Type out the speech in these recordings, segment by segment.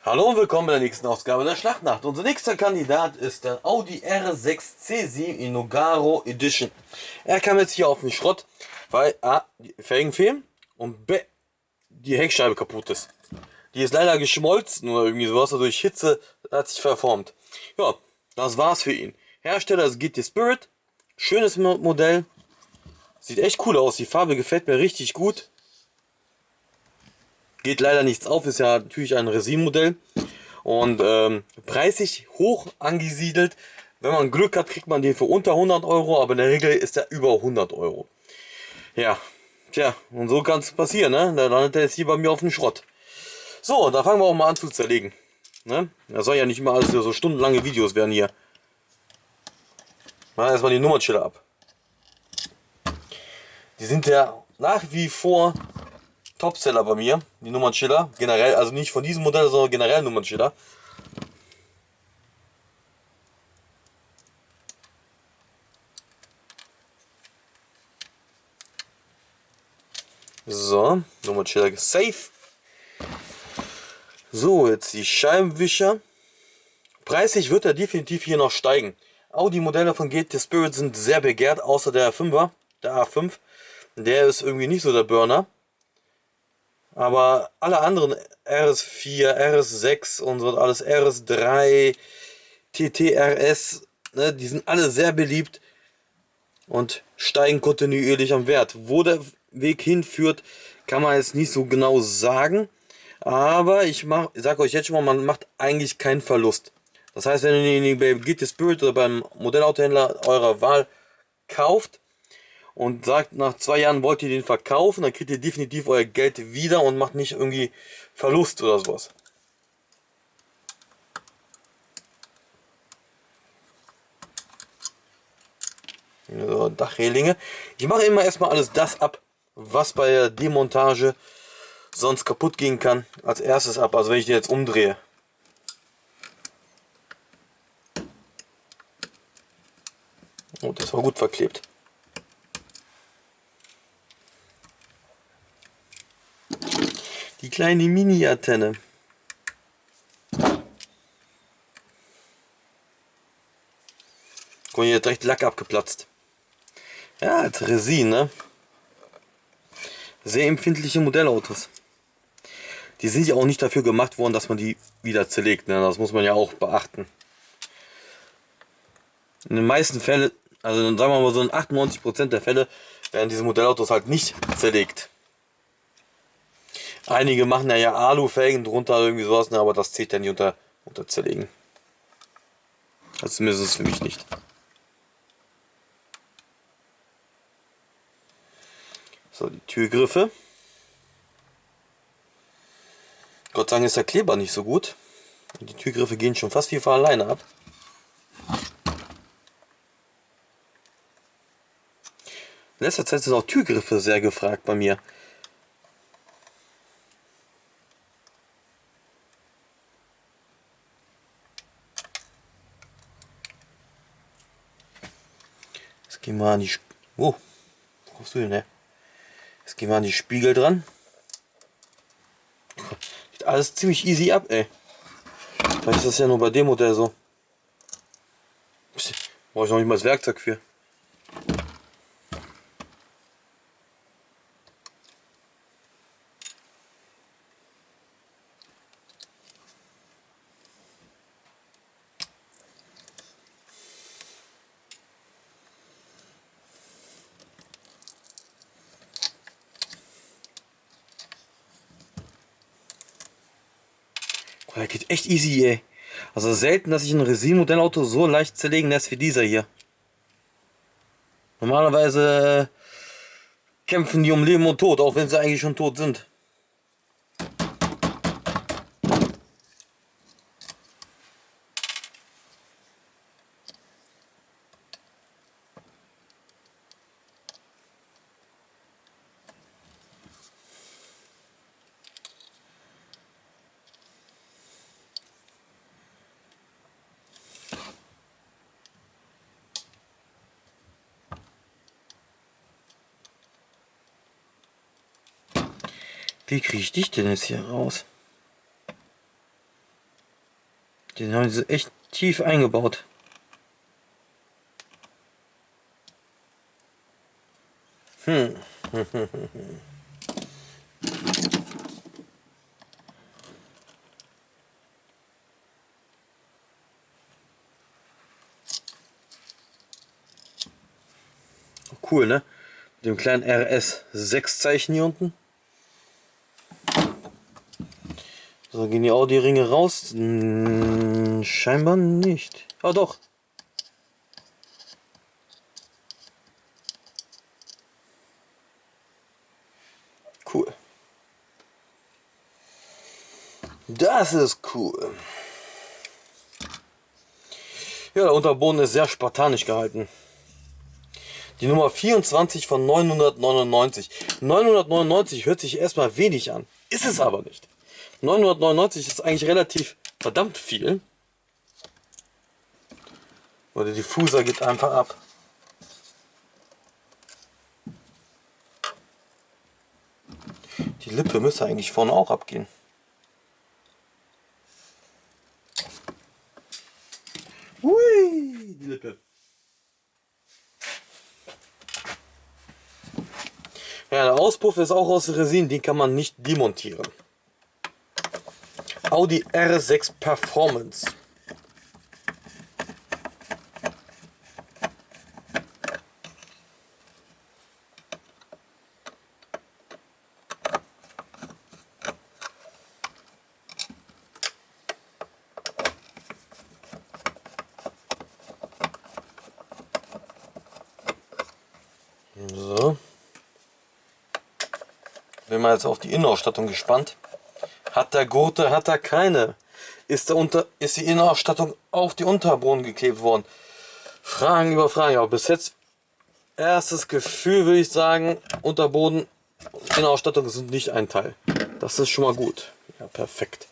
Hallo und willkommen bei der nächsten Ausgabe der Schlachtnacht. Unser nächster Kandidat ist der Audi R6 C7 in Nogaro Edition. Er kam jetzt hier auf den Schrott, weil A, die Felgen fehlen und B, die Heckscheibe kaputt ist. Die ist leider geschmolzen oder irgendwie sowas, also durch Hitze hat sich verformt. Ja, das war's für ihn. Hersteller ist GT Spirit, schönes Modell, sieht echt cool aus, die Farbe gefällt mir richtig gut. Geht leider nichts auf, ist ja natürlich ein Resin-Modell und preisig hoch angesiedelt. Wenn man Glück hat, kriegt man den für unter 100 Euro, aber in der Regel ist er über 100 Euro. Ja, tja, und so kann es passieren, ne? Da landet er jetzt hier bei mir auf dem Schrott. So, da fangen wir auch mal an zu zerlegen. Ne? Das soll ja nicht immer alles so stundenlange Videos werden hier. Machen wir erstmal die Nummernschilder ab. Die sind ja nach wie vor Topseller bei mir, die Nummernschilder. Generell, also nicht von diesem Modell, sondern generell Nummernschilder. So, Nummernschilder safe. So, jetzt die Scheibenwischer. Preislich wird er definitiv hier noch steigen. Audi-Modelle von GT Spirit sind sehr begehrt, außer der 5er, der A5. Der ist irgendwie nicht so der Burner. Aber alle anderen RS4, RS6 und so alles RS3, TTRS, ne, die sind alle sehr beliebt und steigen kontinuierlich am Wert. Wo der Weg hinführt, kann man jetzt nicht so genau sagen. Aber ich sage euch jetzt schon mal, man macht eigentlich keinen Verlust. Das heißt, wenn ihr den bei GT Spirit oder beim Modellautohändler eurer Wahl kauft und sagt, nach 2 Jahren wollt ihr den verkaufen, dann kriegt ihr definitiv euer Geld wieder und macht nicht irgendwie Verlust oder sowas. So, Dachrelinge. Ich mache immer erstmal alles das ab, was bei der Demontage sonst kaputt gehen kann, als erstes ab. Also wenn ich den jetzt umdrehe. Oh, das war gut verklebt. Die kleine Mini-Antenne. Guck mal, hier hat direkt Lack abgeplatzt. Ja, als Resin, ne? Sehr empfindliche Modellautos. Die sind ja auch nicht dafür gemacht worden, dass man die wieder zerlegt, ne? Das muss man ja auch beachten. In den meisten Fällen, also sagen wir mal so in 98% der Fälle, werden diese Modellautos halt nicht zerlegt. Einige machen ja Alufelgen drunter, irgendwie sowas, ne? Aber das zählt ja nicht unter zerlegen. Also zumindest für mich nicht. So, die Türgriffe. Gott sei Dank ist der Kleber nicht so gut. Die Türgriffe gehen schon fast wie von alleine ab. In letzter Zeit sind auch Türgriffe sehr gefragt bei mir. Jetzt gehen wir an die... Oh, wo kommst du denn her? Jetzt gehen wir an die Spiegel dran. Geht alles ziemlich easy ab, ey. Vielleicht ist das ja nur bei dem Modell so. Brauche ich noch nicht mal das Werkzeug für. Oh, der geht echt easy, ey. Also selten, dass ich ein Resin-Modellauto so leicht zerlegen lässt wie dieser hier. Normalerweise kämpfen die um Leben und Tod, auch wenn sie eigentlich schon tot sind. Wie kriege ich dich denn jetzt hier raus? Den haben sie echt tief eingebaut. Cool, ne? Mit dem kleinen RS6-Zeichen hier unten. So, gehen die Audi-Ringe raus? Scheinbar nicht. Ah, doch. Cool. Das ist cool. Ja, der Unterboden ist sehr spartanisch gehalten. Die Nummer 24 von 999. 999 hört sich erstmal wenig an. Ist es aber nicht. 999 ist eigentlich relativ verdammt viel. Und der Diffuser geht einfach ab. Die Lippe müsste eigentlich vorne auch abgehen. Hui, die Lippe. Ja, der Auspuff ist auch aus Resin, den kann man nicht demontieren. Audi R6 Performance. So. Bin mal jetzt auf die Innenausstattung gespannt. Hat der Gurte, hat er keine? Ist die Innenausstattung auf die Unterboden geklebt worden? Fragen über Fragen. Aber bis jetzt erstes Gefühl würde ich sagen, Unterboden, Innenausstattung sind nicht ein Teil. Das ist schon mal gut. Ja, perfekt.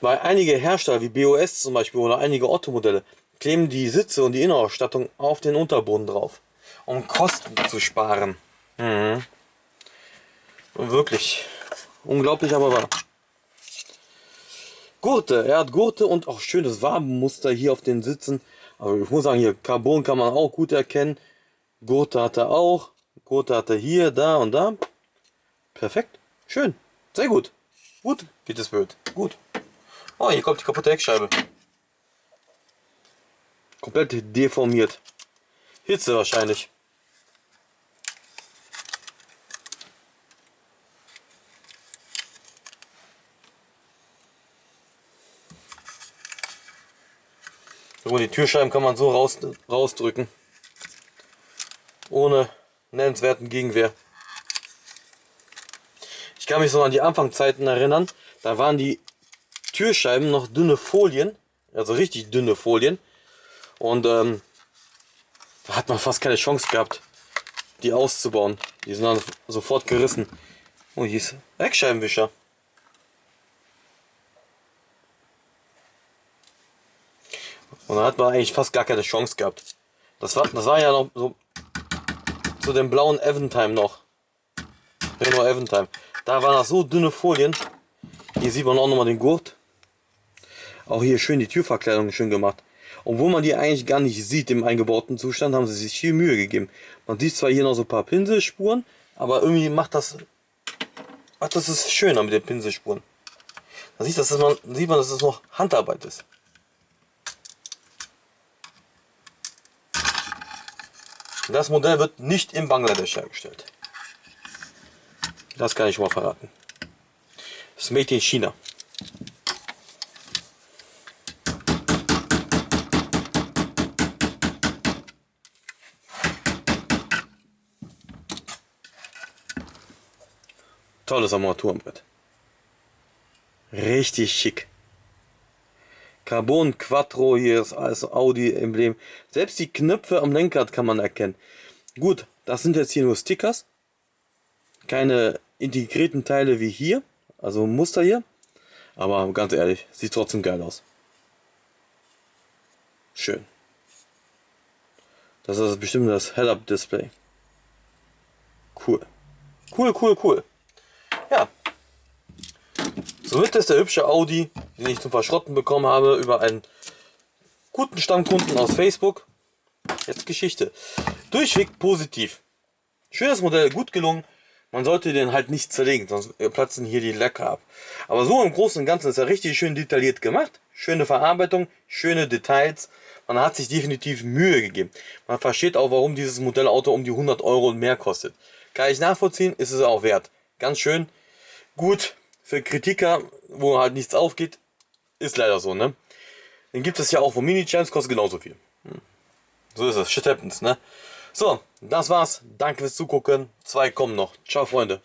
Weil einige Hersteller wie BOS zum Beispiel oder einige Otto-Modelle kleben die Sitze und die Innenausstattung auf den Unterboden drauf, um Kosten zu sparen. Mhm. Wirklich unglaublich, aber wahr. Gurte, er hat Gurte und auch schönes Wabenmuster hier auf den Sitzen. Aber ich muss sagen, hier Carbon kann man auch gut erkennen. Gurte hat er auch. Gurte hat er hier, da und da. Perfekt. Schön. Sehr gut. Gut geht das Bild. Gut. Oh, hier kommt die kaputte Heckscheibe. Komplett deformiert. Hitze wahrscheinlich. So, die Türscheiben kann man so rausdrücken. Ohne nennenswerten Gegenwehr. Ich kann mich so an die Anfangszeiten erinnern. Da waren die Türscheiben noch dünne Folien. Also richtig dünne Folien. Und da hat man fast keine Chance gehabt, die auszubauen. Die sind dann sofort gerissen. Oh, hier ist Heckscheibenwischer. Und da hat man eigentlich fast gar keine Chance gehabt. Das war ja noch so zu dem blauen Eventime noch. Renault Eventime. Da waren das so dünne Folien. Hier sieht man auch nochmal den Gurt. Auch hier schön die Türverkleidung schön gemacht. Obwohl man die eigentlich gar nicht sieht im eingebauten Zustand, haben sie sich viel Mühe gegeben. Man sieht zwar hier noch so ein paar Pinselspuren, aber irgendwie macht das... Ach, das ist schöner mit den Pinselspuren. Da sieht man, dass es noch Handarbeit ist. Das Modell wird nicht in Bangladesch hergestellt. Das kann ich schon mal verraten. Das ist made in China. Tolles Armaturenbrett. Richtig schick. Carbon Quattro, hier ist alles Audi-Emblem. Selbst die Knöpfe am Lenkrad kann man erkennen. Gut, das sind jetzt hier nur Stickers. Keine integrierten Teile wie hier. Also Muster hier. Aber ganz ehrlich, sieht trotzdem geil aus. Schön. Das ist bestimmt das Head-Up-Display. Cool. Cool, cool, cool. Ja. Somit ist der hübsche Audi, den ich zum Verschrotten bekommen habe über einen guten Stammkunden aus Facebook. Jetzt Geschichte. Durchweg positiv. Schönes Modell, gut gelungen. Man sollte den halt nicht zerlegen, sonst platzen hier die Lacker ab. Aber so im Großen und Ganzen ist er richtig schön detailliert gemacht. Schöne Verarbeitung, schöne Details. Man hat sich definitiv Mühe gegeben. Man versteht auch, warum dieses Modellauto um die 100 Euro und mehr kostet. Kann ich nachvollziehen, ist es auch wert. Ganz schön. Gut, für Kritiker, wo halt nichts aufgeht, ist leider so, ne? Den gibt es ja auch von Mini-Champs, kostet genauso viel. So ist es, shit happens, ne? So, das war's. Danke fürs Zugucken. 2 kommen noch. Ciao, Freunde.